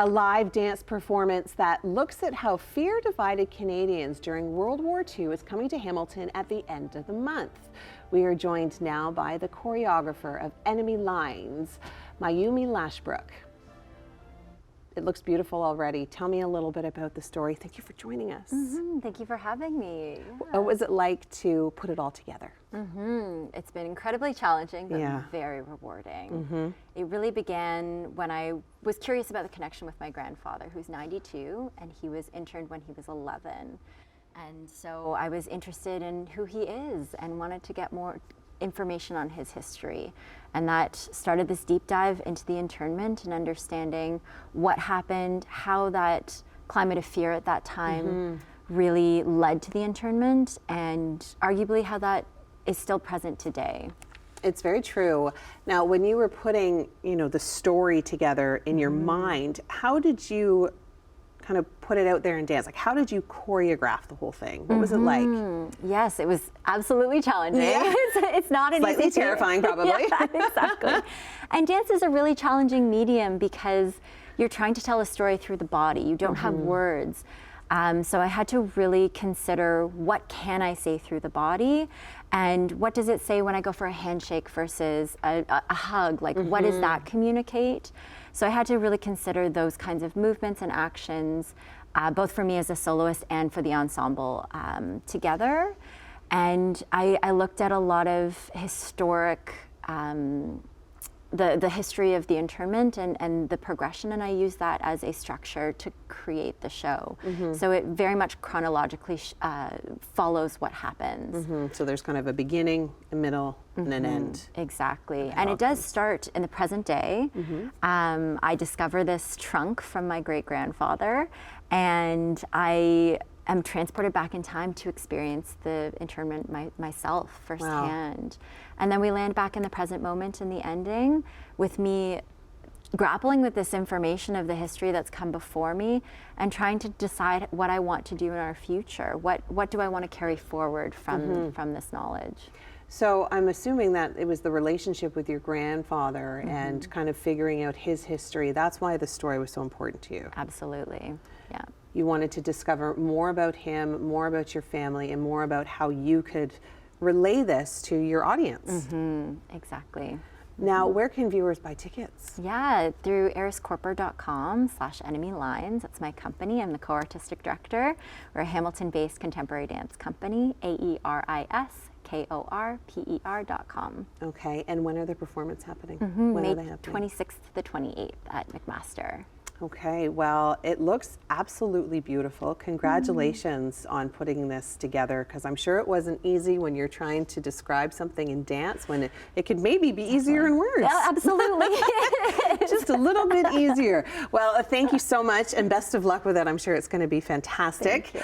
A live dance performance that looks at how fear divided Canadians during World War II is coming to Hamilton at the end of the month. We are joined now by the choreographer of Enemy Lines, Mayumi Lashbrook. It looks beautiful already. Tell me a little bit about the story. Thank you for joining us. Thank you for having me. What was it like to put it all together? It's been incredibly challenging, but Yeah. very rewarding. It really began when I was curious about the connection with my grandfather, who's 92, and he was interned when he was 11. And so I was interested in who he is and wanted to get more information on his history. And that started this deep dive into the internment and understanding what happened, how that climate of fear at that time really led to the internment, and arguably how that is still present today. It's very true. Now, when you were putting, the story together in your mind, how did you kind of put it out there in dance? Like, how did you choreograph the whole thing? What was it like? Yes, it was absolutely challenging. Yeah. It's not an Slightly easy terrifying, probably. Yeah, exactly. And dance is a really challenging medium because you're trying to tell a story through the body. You don't have words. So I had to really consider, what can I say through the body, and what does it say when I go for a handshake versus a hug? Like, what does that communicate? So I had to really consider those kinds of movements and actions, both for me as a soloist and for the ensemble together. And I looked at a lot of historic, the history of the internment and the progression, and I used that as a structure to create the show. So it very much chronologically follows what happens. So there's kind of a beginning, a middle, and an end. Exactly. And it does start in the present day. I discover this trunk from my great-grandfather, and I am transported back in time to experience the internment myself firsthand. And then we land back in the present moment in the ending, with me grappling with this information of the history that's come before me and trying to decide what I want to do in our future. What do I want to carry forward from this knowledge? So I'm assuming that it was the relationship with your grandfather and kind of figuring out his history. That's why the story was so important to you. Absolutely, yeah. You wanted to discover more about him, more about your family, and more about how you could relay this to your audience. Exactly. Now, where can viewers buy tickets? Yeah, through eriscorper.com/enemylines. That's my company. I'm the co-artistic director. We're a Hamilton-based contemporary dance company, AERISKORPER.com. Okay, and when are the performances happening? When May are they happening? 26th to the 28th at McMaster. Okay, well, it looks absolutely beautiful. Congratulations on putting this together, because I'm sure it wasn't easy when you're trying to describe something in dance, when it could maybe be easier in words. Yeah, absolutely. Just a little bit easier. Well, thank you so much, and best of luck with it. I'm sure it's going to be fantastic. Thank you.